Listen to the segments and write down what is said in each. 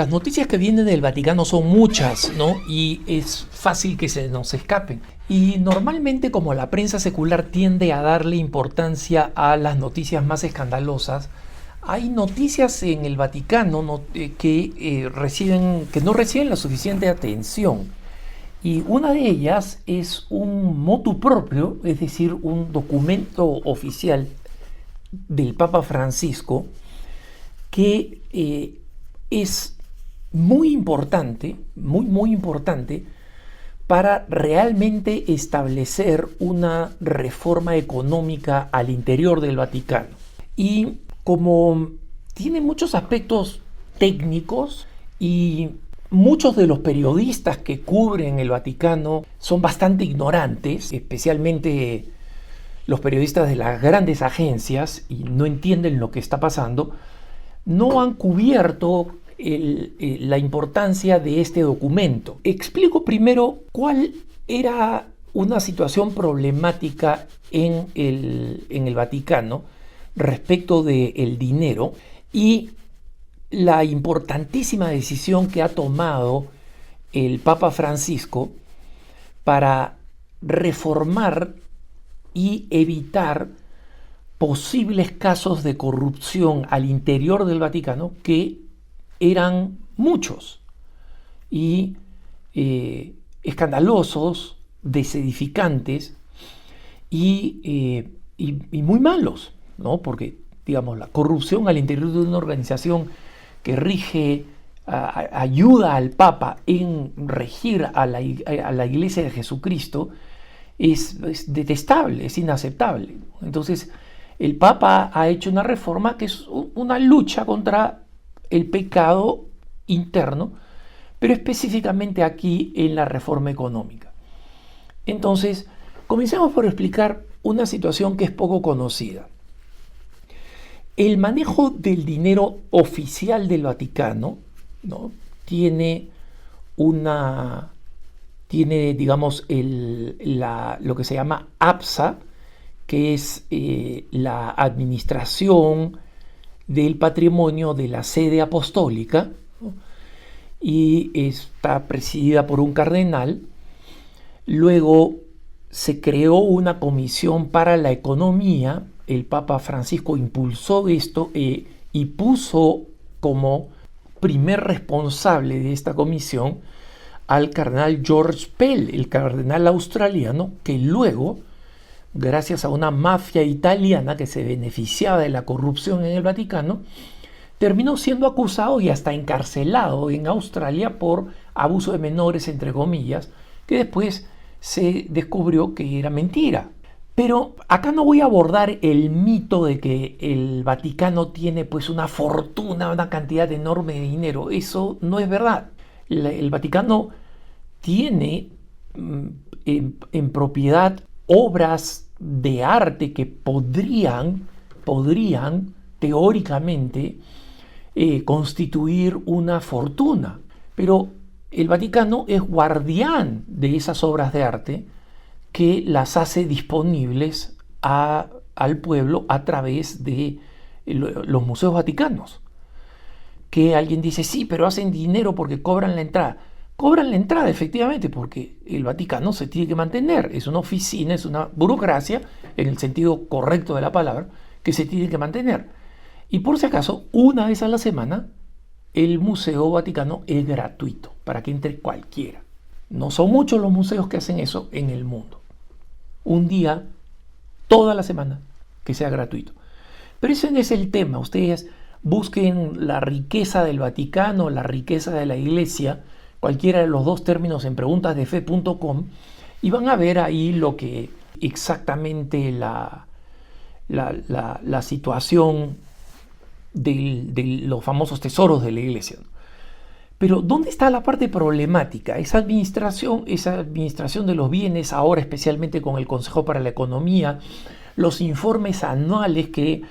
Las noticias que vienen del Vaticano son muchas, ¿no? Y es fácil que se nos escapen. Y normalmente, como la prensa secular tiende a darle importancia a las noticias más escandalosas, hay noticias en el Vaticano que no reciben la suficiente atención. Y una de ellas es un motu proprio, es decir, un documento oficial del Papa Francisco que es muy importante, muy importante para realmente establecer una reforma económica al interior del Vaticano. Y como tiene muchos aspectos técnicos y muchos de los periodistas que cubren el Vaticano son bastante ignorantes, especialmente los periodistas de las grandes agencias, y no entienden lo que está pasando, no han cubierto la importancia de este documento. Explico primero cuál era una situación problemática en el Vaticano respecto del dinero y la importantísima decisión que ha tomado el Papa Francisco para reformar y evitar posibles casos de corrupción al interior del Vaticano, que eran muchos y escandalosos, desedificantes y muy malos, ¿no? Porque, digamos, la corrupción al interior de una organización que rige, ayuda al Papa en regir a la Iglesia de Jesucristo, es detestable, es inaceptable. Entonces, el Papa ha hecho una reforma que es una lucha contra el pecado interno, pero específicamente aquí en la reforma económica. Entonces, comencemos por explicar una situación que es poco conocida. El manejo del dinero oficial del Vaticano, ¿no? tiene, digamos, lo que se llama APSA, que es la administración del patrimonio de la sede apostólica, ¿no? Y está presidida por un cardenal. Luego se creó una comisión para la economía. El Papa Francisco impulsó esto y puso como primer responsable de esta comisión al cardenal George Pell, el cardenal australiano, que luego, gracias a una mafia italiana que se beneficiaba de la corrupción en el Vaticano, terminó siendo acusado y hasta encarcelado en Australia por abuso de menores, entre comillas, que después se descubrió que era mentira. Pero acá no voy a abordar el mito de que el Vaticano tiene pues una fortuna, una cantidad enorme de dinero. Eso no es verdad. El Vaticano tiene en propiedad obras de arte que podrían teóricamente constituir una fortuna, pero el Vaticano es guardián de esas obras de arte que las hace disponibles al pueblo a través de los museos vaticanos. Que alguien dice, sí, pero hacen dinero porque cobran la entrada. Cobran la entrada, efectivamente, porque el Vaticano se tiene que mantener. Es una oficina, es una burocracia, en el sentido correcto de la palabra, que se tiene que mantener. Y por si acaso, una vez a la semana, el Museo Vaticano es gratuito, para que entre cualquiera. No son muchos los museos que hacen eso en el mundo. Un día, toda la semana, que sea gratuito. Pero ese no es el tema. Ustedes busquen la riqueza del Vaticano, la riqueza de la Iglesia, cualquiera de los dos términos en preguntasdefe.com, y van a ver ahí lo que exactamente la situación de los famosos tesoros de la Iglesia. Pero ¿dónde está la parte problemática? Esa administración de los bienes, ahora especialmente con el Consejo para la Economía, los informes anuales que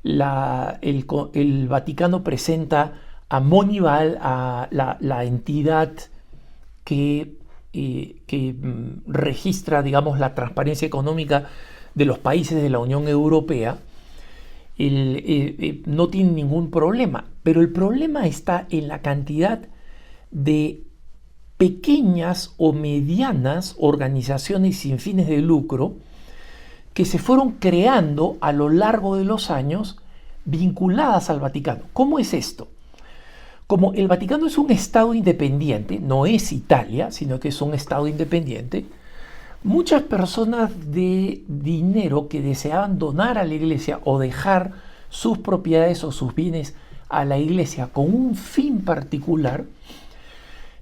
el Vaticano presenta a Moneyval, a la entidad que registra, digamos, la transparencia económica de los países de la Unión Europea, no tienen ningún problema. Pero el problema está en la cantidad de pequeñas o medianas organizaciones sin fines de lucro que se fueron creando a lo largo de los años vinculadas al Vaticano. ¿Cómo es esto? Como el Vaticano es un estado independiente, no es Italia, sino que es un estado independiente, muchas personas de dinero que deseaban donar a la iglesia o dejar sus propiedades o sus bienes a la iglesia con un fin particular,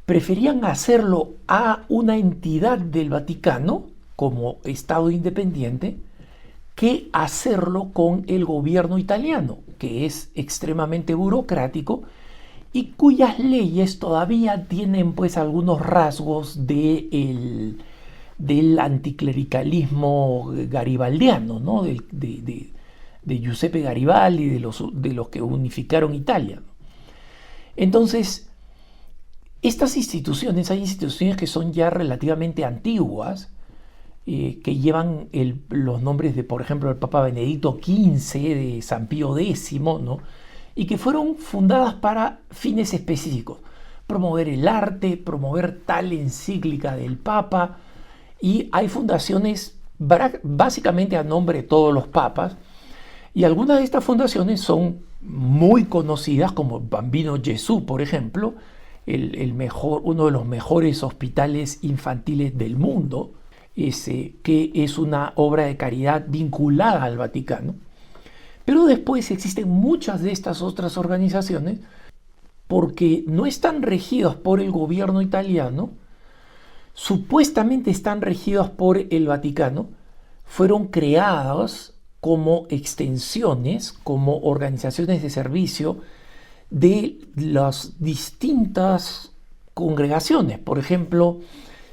preferían hacerlo a una entidad del Vaticano como estado independiente que hacerlo con el gobierno italiano, que es extremadamente burocrático y cuyas leyes todavía tienen pues algunos rasgos del anticlericalismo garibaldiano, ¿no? de Giuseppe Garibaldi, de los que unificaron Italia. Entonces, estas instituciones, hay instituciones que son ya relativamente antiguas, que llevan los nombres de, por ejemplo, el Papa Benedicto XV, de San Pío X, ¿no? Y que fueron fundadas para fines específicos, promover el arte, promover tal encíclica del Papa, y hay fundaciones básicamente a nombre de todos los papas, y algunas de estas fundaciones son muy conocidas, como Bambino Gesù, por ejemplo, uno de los mejores hospitales infantiles del mundo, que es una obra de caridad vinculada al Vaticano. Pero después existen muchas de estas otras organizaciones porque no están regidas por el gobierno italiano, supuestamente están regidas por el Vaticano, fueron creadas como extensiones, como organizaciones de servicio de las distintas congregaciones. Por ejemplo,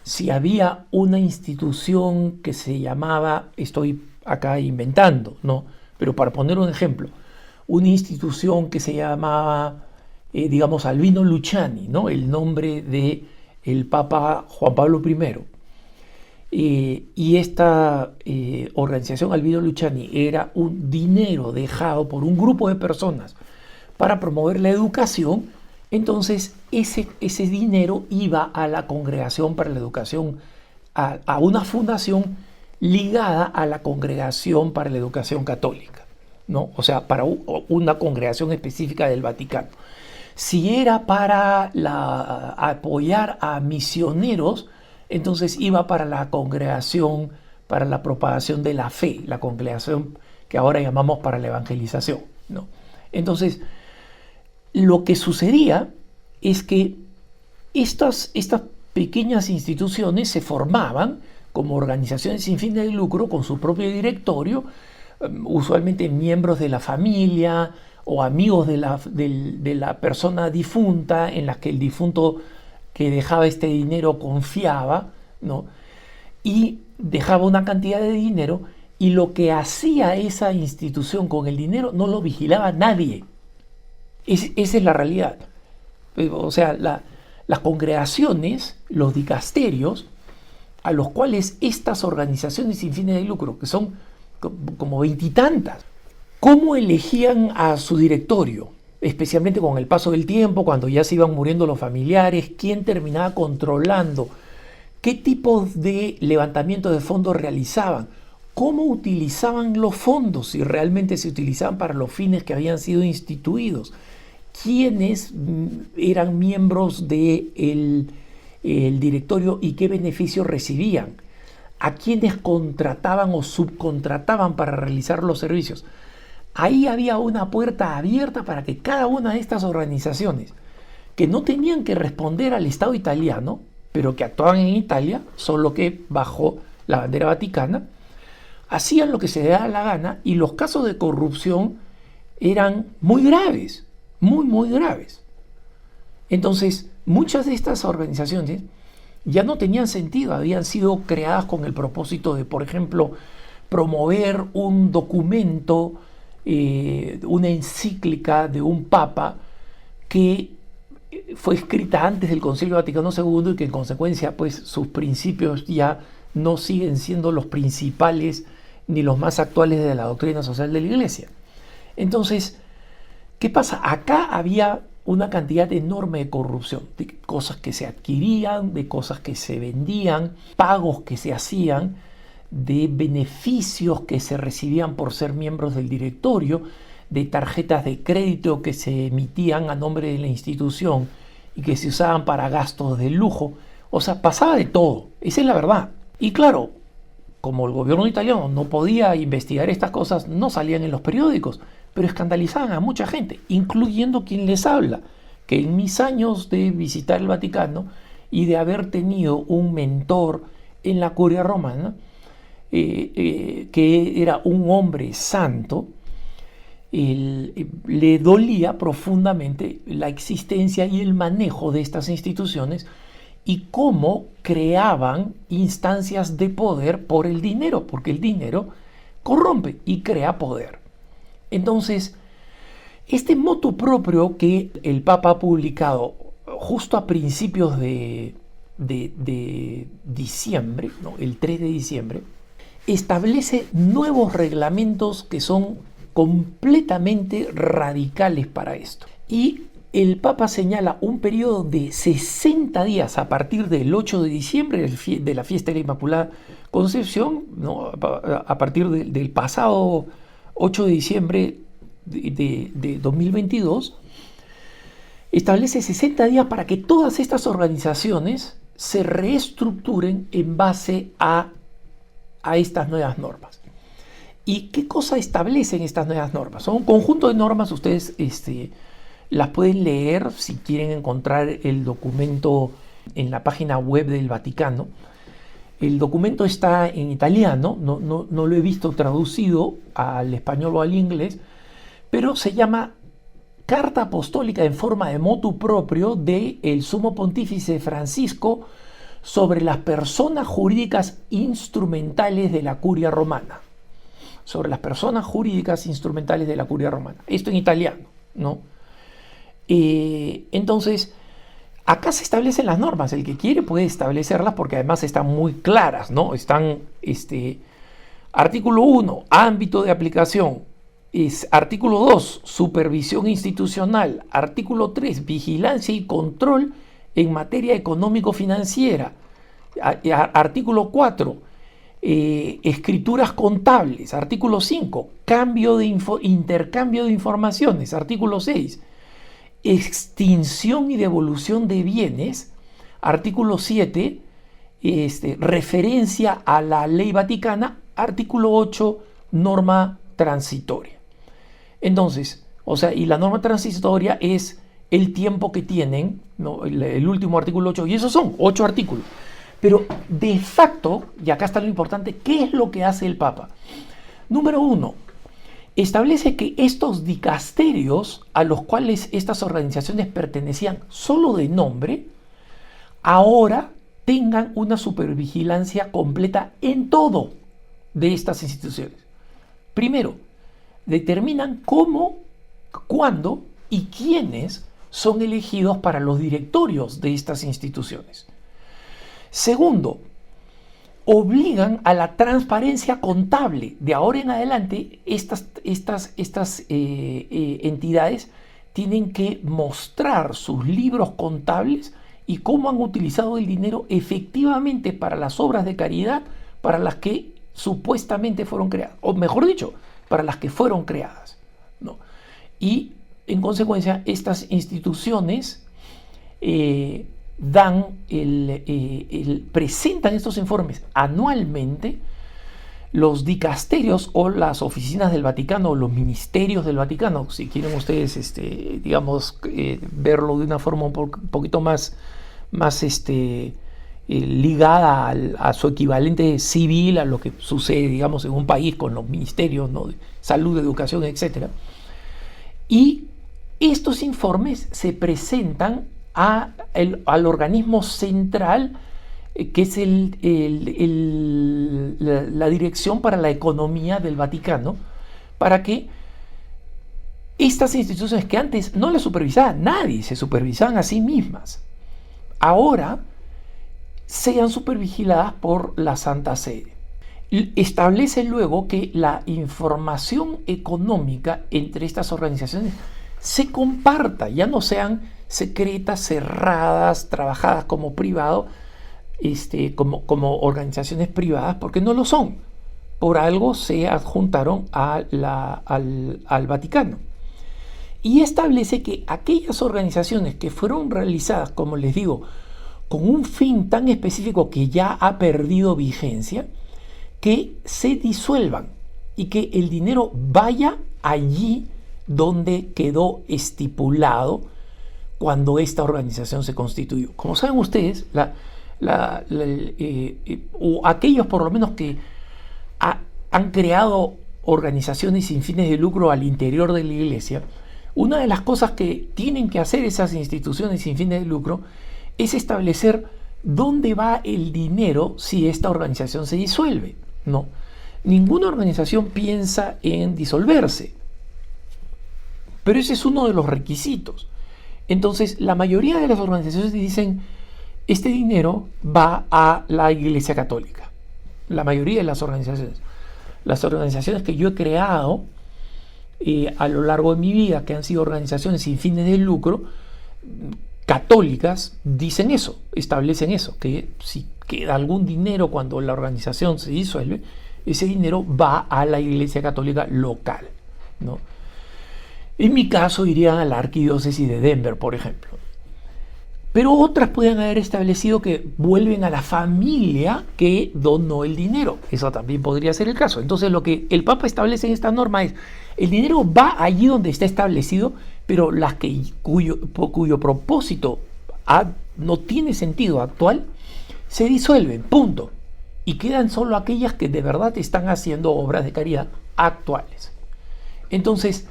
si había una institución que se llamaba, estoy acá inventando, ¿no? Pero para poner un ejemplo, una institución que se llamaba, digamos, Albino Luciani, ¿no? El nombre de el Papa Juan Pablo I. Y esta organización Albino Luciani era un dinero dejado por un grupo de personas para promover la educación. Entonces ese dinero iba a la Congregación para la Educación, a una fundación ligada a la Congregación para la Educación Católica, ¿no? O sea, para una congregación específica del Vaticano. Si era para apoyar a misioneros, entonces iba para la Congregación para la Propagación de la Fe, la congregación que ahora llamamos para la evangelización, ¿no? Entonces, lo que sucedía es que estas pequeñas instituciones se formaban como organizaciones sin fin de lucro con su propio directorio, usualmente miembros de la familia o amigos de la persona difunta, en las que el difunto que dejaba este dinero confiaba, ¿no? Y dejaba una cantidad de dinero, y lo que hacía esa institución con el dinero no lo vigilaba nadie. Esa es la realidad. O sea, las congregaciones, los dicasterios, a los cuales estas organizaciones sin fines de lucro, que son como veintitantas, ¿cómo elegían a su directorio? Especialmente con el paso del tiempo, cuando ya se iban muriendo los familiares, ¿quién terminaba controlando? ¿Qué tipos de levantamiento de fondos realizaban? ¿Cómo utilizaban los fondos? Si realmente se utilizaban para los fines que habían sido instituidos. ¿Quiénes eran miembros del directorio y qué beneficios recibían? ¿A quiénes contrataban o subcontrataban para realizar los servicios? Ahí había una puerta abierta para que cada una de estas organizaciones, que no tenían que responder al Estado italiano, pero que actuaban en Italia, solo que bajo la bandera vaticana, hacían lo que se les daba la gana, y los casos de corrupción eran muy graves, muy graves. Entonces, muchas de estas organizaciones ya no tenían sentido, habían sido creadas con el propósito de, por ejemplo, promover un documento, una encíclica de un papa que fue escrita antes del Concilio Vaticano II y que en consecuencia pues sus principios ya no siguen siendo los principales ni los más actuales de la doctrina social de la Iglesia. Entonces, ¿qué pasa? Acá había una cantidad enorme de corrupción, de cosas que se adquirían, de cosas que se vendían, pagos que se hacían, de beneficios que se recibían por ser miembros del directorio, de tarjetas de crédito que se emitían a nombre de la institución y que se usaban para gastos de lujo. O sea, pasaba de todo, esa es la verdad. Y claro, como el gobierno italiano no podía investigar estas cosas, no salían en los periódicos, pero escandalizaban a mucha gente, incluyendo quien les habla, que en mis años de visitar el Vaticano y de haber tenido un mentor en la Curia Romana, que era un hombre santo, le dolía profundamente la existencia y el manejo de estas instituciones y cómo creaban instancias de poder por el dinero, porque el dinero corrompe y crea poder. Entonces, este motu proprio que el Papa ha publicado justo a principios de diciembre, ¿no? El 3 de diciembre, establece nuevos reglamentos que son completamente radicales para esto. Y el Papa señala un periodo de 60 días a partir del 8 de diciembre, de la fiesta de la Inmaculada Concepción, ¿no? A partir del pasado 8 de diciembre de 2022, establece 60 días para que todas estas organizaciones se reestructuren en base a estas nuevas normas. ¿Y qué cosa establecen estas nuevas normas? Son un conjunto de normas, ustedes las pueden leer si quieren encontrar el documento en la página web del Vaticano. El documento está en italiano, no lo he visto traducido al español o al inglés, pero se llama Carta Apostólica en forma de motu proprio del Sumo Pontífice Francisco sobre las personas jurídicas instrumentales de la Curia Romana. Sobre las personas jurídicas instrumentales de la Curia Romana. Esto en italiano, ¿no? Entonces, acá se establecen las normas. El que quiere puede establecerlas porque además están muy claras, ¿no? Están, artículo 1, ámbito de aplicación. Artículo 2, supervisión institucional. Artículo 3, vigilancia y control en materia económico-financiera. Artículo 4, escrituras contables. Artículo 5, intercambio de informaciones. Artículo 6, extinción y devolución de bienes. Artículo 7, referencia a la ley vaticana. Artículo 8, norma transitoria. Entonces, y la norma transitoria es el tiempo que tienen, ¿no? El último artículo 8, y esos son 8 artículos. Pero de facto, y acá está lo importante, ¿qué es lo que hace el Papa? Número 1, establece que estos dicasterios a los cuales estas organizaciones pertenecían solo de nombre, ahora tengan una supervigilancia completa en todo de estas instituciones. Primero, determinan cómo, cuándo y quiénes son elegidos para los directorios de estas instituciones. Segundo, obligan a la transparencia contable. De ahora en adelante, estas entidades tienen que mostrar sus libros contables y cómo han utilizado el dinero efectivamente para las obras de caridad para las que supuestamente fueron creadas, o mejor dicho, para las que fueron creadas, ¿no? Y en consecuencia, estas instituciones presentan estos informes anualmente. Los dicasterios o las oficinas del Vaticano o los ministerios del Vaticano, si quieren ustedes, verlo de una forma un poquito más ligada a su equivalente civil, a lo que sucede, digamos, en un país con los ministerios, ¿no? De salud, educación, etc. Y estos informes se presentan al organismo central, que es la Dirección para la Economía del Vaticano, para que estas instituciones que antes no las supervisaba nadie, se supervisaban a sí mismas, ahora sean supervigiladas por la Santa Sede. establece luego que la información económica entre estas organizaciones se comparta, ya no sean secretas, cerradas, trabajadas como privado, como organizaciones privadas, porque no lo son. Por algo se adjuntaron al Vaticano. Y establece que aquellas organizaciones que fueron realizadas, como les digo, con un fin tan específico que ya ha perdido vigencia, que se disuelvan y que el dinero vaya allí donde quedó estipulado cuando esta organización se constituyó. Como saben ustedes, o aquellos por lo menos que han creado organizaciones sin fines de lucro al interior de la iglesia, una de las cosas que tienen que hacer esas instituciones sin fines de lucro es establecer dónde va el dinero si esta organización se disuelve. No, ninguna organización piensa en disolverse, pero ese es uno de los requisitos. Entonces, la mayoría de las organizaciones dicen, este dinero va a la Iglesia Católica. La mayoría de las organizaciones que yo he creado a lo largo de mi vida, que han sido organizaciones sin fines de lucro, católicas, dicen eso, establecen eso, que si queda algún dinero cuando la organización se disuelve, ese dinero va a la Iglesia Católica local, ¿no? En mi caso irían a la Arquidiócesis de Denver, por ejemplo. Pero otras pueden haber establecido que vuelven a la familia que donó el dinero. Eso también podría ser el caso. Entonces lo que el Papa establece en esta norma es, el dinero va allí donde está establecido, pero las cuyo propósito no tiene sentido actual, se disuelven, punto. Y quedan solo aquellas que de verdad están haciendo obras de caridad actuales. Entonces,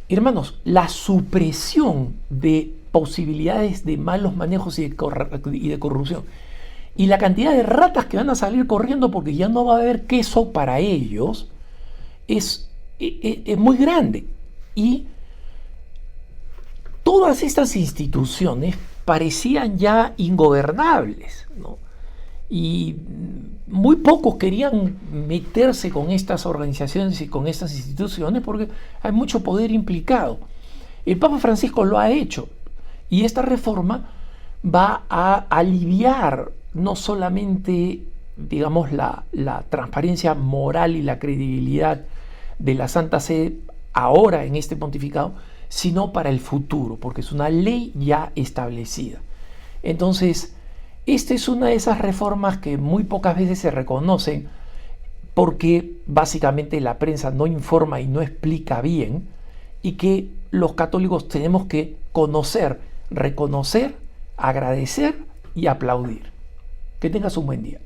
hermanos, la supresión de posibilidades de malos manejos y de corrupción y la cantidad de ratas que van a salir corriendo porque ya no va a haber queso para ellos es muy grande. Y todas estas instituciones parecían ya ingobernables, ¿no? Y muy pocos querían meterse con estas organizaciones y con estas instituciones porque hay mucho poder implicado. El Papa Francisco lo ha hecho y esta reforma va a aliviar no solamente, digamos, la transparencia moral y la credibilidad de la Santa Sede ahora en este pontificado, sino para el futuro, porque es una ley ya establecida. Entonces, esta es una de esas reformas que muy pocas veces se reconocen porque básicamente la prensa no informa y no explica bien, y que los católicos tenemos que conocer, reconocer, agradecer y aplaudir. Que tengas un buen día.